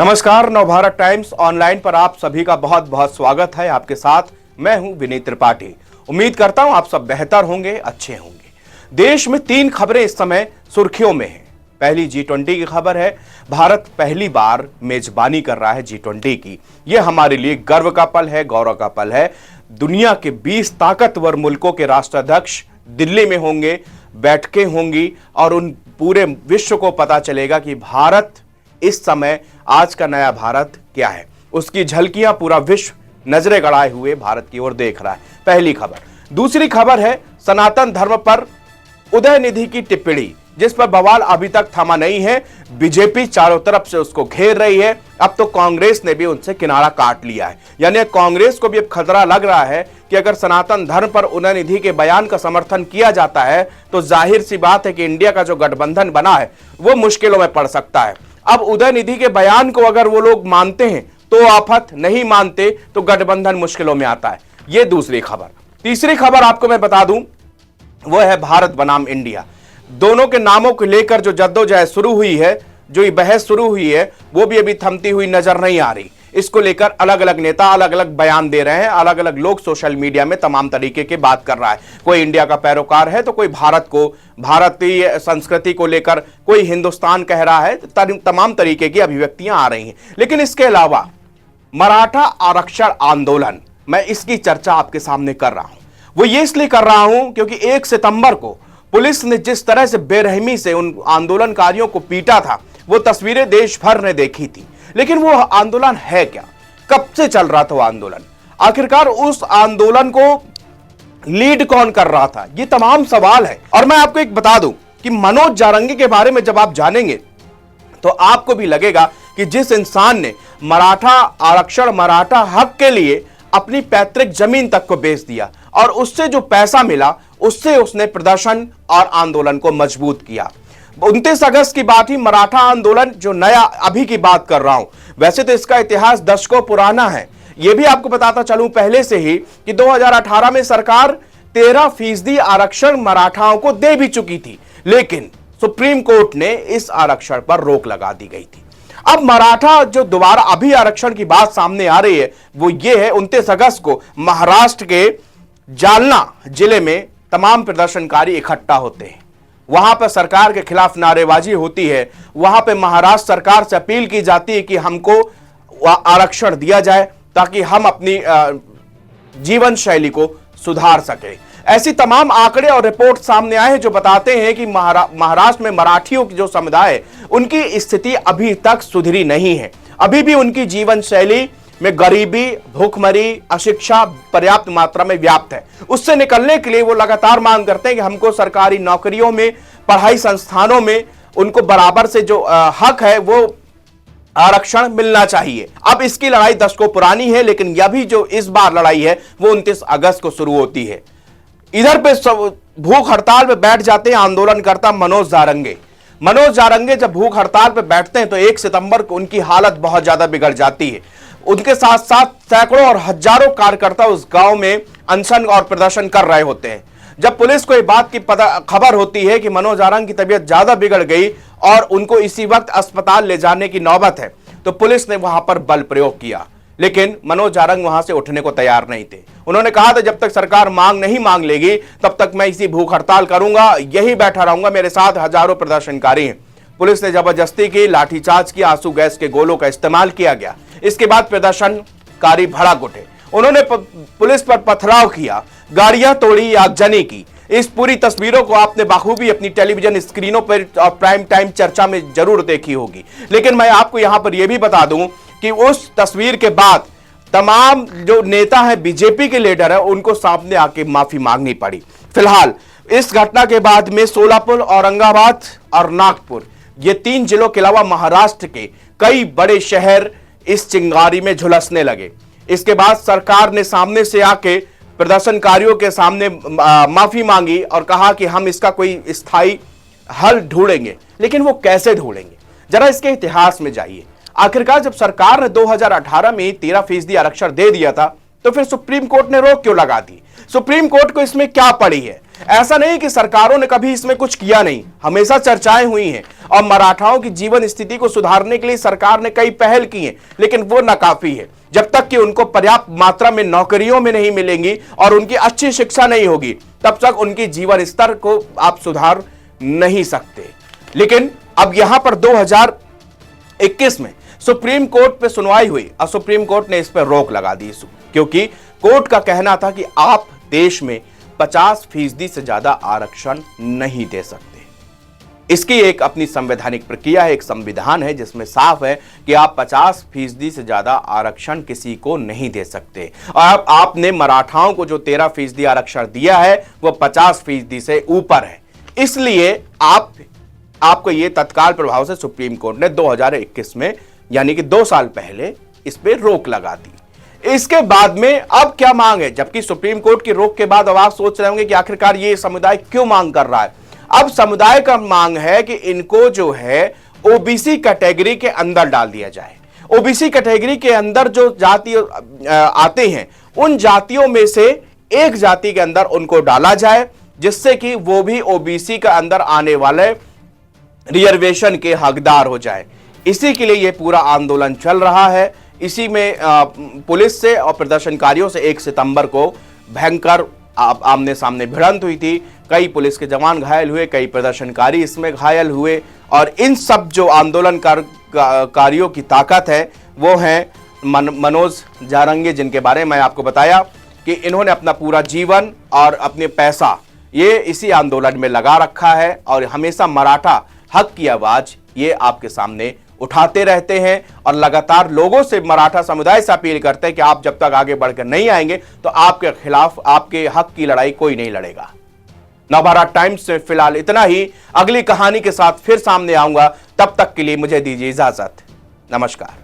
नमस्कार, Navbharat times online पर आप सभी का बहुत बहुत स्वागत है। आपके साथ मैं हूं विनीत त्रिपाठी। उम्मीद करता हूं आप सब बेहतर होंगे, अच्छे होंगे। देश में 3 खबरें इस समय सुर्खियों में हैं। पहली G20 की खबर है। भारत पहली बार मेजबानी कर रहा है G20 की। यह हमारे लिए गर्व का पल है, गौरव का पल है। दुनिया के 20 ताकतवर मुल्कों के राष्ट्राध्यक्ष दिल्ली में होंगे, बैठकें होंगी और उन पूरे विश्व को पता चलेगा कि भारत इस समय, आज का नया भारत क्या है। उसकी झलकियां पूरा विश्व नजरें गड़ाए हुए भारत की ओर देख रहा है। पहली खबर। दूसरी खबर है सनातन धर्म पर उदयनिधि की टिप्पणी, जिस पर बवाल अभी तक थमा नहीं है। बीजेपी चारों तरफ से उसको घेर रही है। अब तो कांग्रेस ने भी उनसे किनारा काट लिया है। यानी कांग्रेस को भी अब खतरा लग रहा है कि अगर सनातन धर्म पर उदयनिधि के बयान का समर्थन किया जाता है तो जाहिर सी बात है कि इंडिया का जो गठबंधन बना है वो मुश्किलों में पड़ सकता है। अब उदयनिधि के बयान को अगर वो लोग मानते हैं तो आफत, नहीं मानते तो गठबंधन मुश्किलों में आता है। ये दूसरी खबर। तीसरी खबर आपको मैं बता दूं, वो है भारत बनाम इंडिया। दोनों के नामों को लेकर जो जद्दोजहद शुरू हुई है, जो ये बहस शुरू हुई है, वो भी अभी थमती हुई नजर नहीं आ रही। इसको लेकर अलग अलग नेता अलग अलग बयान दे रहे हैं। अलग अलग लोग सोशल मीडिया में तमाम तरीके की बात कर रहा है। कोई इंडिया का पैरोकार है तो कोई भारत को, भारतीय संस्कृति को लेकर, कोई हिंदुस्तान कह रहा है। तमाम तरीके की अभिव्यक्तियां आ रही हैं। लेकिन इसके अलावा मराठा आरक्षण आंदोलन, मैं इसकी चर्चा आपके सामने कर रहा हूं। वो ये इसलिए कर रहा हूं क्योंकि 1 सितंबर को पुलिस ने जिस तरह से बेरहमी से उन आंदोलनकारियों को पीटा था, वो तस्वीरें देश भर ने देखी थी। लेकिन वो आंदोलन है क्या? कब से चल रहा था वो आंदोलन? आखिरकार उस आंदोलन को लीड कौन कर रहा था? ये तमाम सवाल है। और मैं आपको एक बता दूं कि मनोज जारंगी के बारे में जब आप जानेंगे तो आपको भी लगेगा कि जिस इंसान ने मराठा आरक्षण, मराठा हक के लिए अपनी पैतृक जमीन तक को बेच दिया और उससे जो पैसा मिला उससे उसने प्रदर्शन और आंदोलन को मजबूत किया। 29 अगस्त की बात ही, मराठा आंदोलन जो नया अभी की बात कर रहा हूं, वैसे तो इसका इतिहास दशकों पुराना है। यह भी आपको बताता चलूं पहले से ही कि 2018 में सरकार 13% आरक्षण मराठाओं को दे भी चुकी थी, लेकिन सुप्रीम कोर्ट ने इस आरक्षण पर रोक लगा दी गई थी। अब मराठा जो दोबारा अभी आरक्षण की बात सामने आ रही है वो ये है, 29 अगस्त को महाराष्ट्र के जालना जिले में तमाम प्रदर्शनकारी इकट्ठा होते हैं। वहां पर सरकार के खिलाफ नारेबाजी होती है। वहां पर महाराष्ट्र सरकार से अपील की जाती है कि हमको आरक्षण दिया जाए ताकि हम अपनी जीवन शैली को सुधार सके। ऐसी तमाम आंकड़े और रिपोर्ट सामने आए हैं जो बताते हैं कि महाराष्ट्र में मराठियों की जो समुदाय है उनकी स्थिति अभी तक सुधरी नहीं है। अभी भी उनकी जीवन शैली में गरीबी, भूखमरी, अशिक्षा पर्याप्त मात्रा में व्याप्त है। उससे निकलने के लिए वो लगातार मांग करते हैं कि हमको सरकारी नौकरियों में, पढ़ाई संस्थानों में उनको बराबर से जो हक है वो आरक्षण मिलना चाहिए। अब इसकी लड़ाई दशकों पुरानी है, लेकिन यह भी जो इस बार लड़ाई है वो 29 अगस्त को शुरू होती है। इधर पे भूख हड़ताल पे बैठ जाते हैं आंदोलनकर्ता मनोज जारंगे। मनोज जारंगे जब भूख हड़ताल पे बैठते हैं तो 1 सितंबर को उनकी हालत बहुत ज्यादा बिगड़ जाती है। उनके साथ साथ सैकड़ों और हजारों कार्यकर्ता उस गांव में अनशन और प्रदर्शन कर रहे होते हैं। जब पुलिस को इस बात की खबर होती है कि मनोज जारंग की तबीयत ज्यादा बिगड़ गई और उनको इसी वक्त अस्पताल ले जाने की नौबत है, तो पुलिस ने वहां पर बल प्रयोग किया। लेकिन मनोज जारंग वहां से उठने को तैयार नहीं थे। उन्होंने कहा था जब तक सरकार नहीं मांग लेगी तब तक मैं इसी भूख हड़ताल करूंगा, यही बैठा रहूंगा। मेरे साथ हजारों प्रदर्शनकारी हैं। पुलिस ने जबरदस्ती की, लाठीचार्ज की, आंसू गैस के गोलों का इस्तेमाल किया गया। इसके बाद प्रदर्शनकारी भड़क उठे। उन्होंने पुलिस पर पथराव किया, गाड़ियां तोड़ी, आगजनी की। इस पूरी तस्वीरों को आपने बाखूबी अपनी टेलीविजन स्क्रीनों पर और प्राइम टाइम चर्चा में जरूर देखी होगी। लेकिन मैं आपको यहां पर यह भी बता दूं कि उस तस्वीर के बाद तमाम जो नेता है, बीजेपी के लीडर है, उनको सामने आके माफी मांगनी पड़ी। फिलहाल इस घटना के बाद में सोलापुर, औरंगाबाद और नागपुर, ये 3 जिलों के अलावा महाराष्ट्र के कई बड़े शहर इस चिंगारी में झुलसने लगे। इसके बाद सरकार ने सामने से आके प्रदर्शनकारियों के सामने माफी मांगी और कहा कि हम इसका कोई स्थायी हल ढूंढेंगे। लेकिन वो कैसे ढूंढेंगे? जरा इसके इतिहास में जाइए। आखिरकार जब सरकार ने 2018 में 13% आरक्षण दे दिया था तो फिर सुप्रीम कोर्ट ने रोक क्यों लगा दी? सुप्रीम कोर्ट को इसमें क्या पड़ी है? ऐसा नहीं कि सरकारों ने कभी इसमें कुछ किया नहीं, हमेशा चर्चाएं हुई हैं और मराठाओं की जीवन स्थिति को सुधारने के लिए सरकार ने कई पहल की हैं, लेकिन वो नाकाफी है। जब तक कि उनको पर्याप्त मात्रा में नौकरियों में नहीं मिलेंगी और उनकी अच्छी शिक्षा नहीं होगी, तब तक उनकी जीवन स्तर को आप सुधार नहीं सकते। लेकिन अब यहां पर 2021 में सुप्रीम कोर्ट पे सुनवाई हुई और सुप्रीम कोर्ट ने इस पर रोक लगा दी, क्योंकि कोर्ट का कहना था कि आप देश में 50% से ज्यादा आरक्षण नहीं दे सकते। इसकी एक अपनी संवैधानिक प्रक्रिया है, एक संविधान है जिसमें साफ है कि आप 50% से ज्यादा आरक्षण किसी को नहीं दे सकते। और आपने मराठाओं को जो 13% आरक्षण दिया है वो 50% से ऊपर है, इसलिए आपको ये तत्काल प्रभाव से सुप्रीम कोर्ट ने 2021 में यानी कि 2 साल पहले इस पे रोक लगा दी। इसके बाद में अब क्या मांग है, जबकि सुप्रीम कोर्ट की रोक के बाद अब आप सोच रहे होंगे कि आखिरकार ये समुदाय क्यों मांग कर रहा है। अब समुदाय का मांग है कि इनको जो है ओबीसी कैटेगरी के अंदर डाल दिया जाए। ओबीसी कैटेगरी के अंदर जो जाति आते हैं उन जातियों में से एक जाति के अंदर उनको डाला जाए, जिससे कि वो भी ओबीसी के अंदर आने वाले रिजर्वेशन के हकदार हो जाए। इसी के लिए ये पूरा आंदोलन चल रहा है। इसी में पुलिस से और प्रदर्शनकारियों से 1 सितंबर को भयंकर आमने सामने भिड़ंत हुई थी। कई पुलिस के जवान घायल हुए, कई प्रदर्शनकारी इसमें घायल हुए। और इन सब जो आंदोलनकारियों की ताकत है वो है मनोज जारंगी, जिनके बारे में मैं आपको बताया कि इन्होंने अपना पूरा जीवन और अपने पैसा ये इसी आंदोलन में लगा रखा है और हमेशा मराठा हक की आवाज ये आपके सामने उठाते रहते हैं और लगातार लोगों से, मराठा समुदाय से अपील करते हैं कि आप जब तक आगे बढ़कर नहीं आएंगे तो आपके खिलाफ, आपके हक की लड़ाई कोई नहीं लड़ेगा। नवभारत टाइम्स में फिलहाल इतना ही। अगली कहानी के साथ फिर सामने आऊंगा, तब तक के लिए मुझे दीजिए इजाजत। नमस्कार।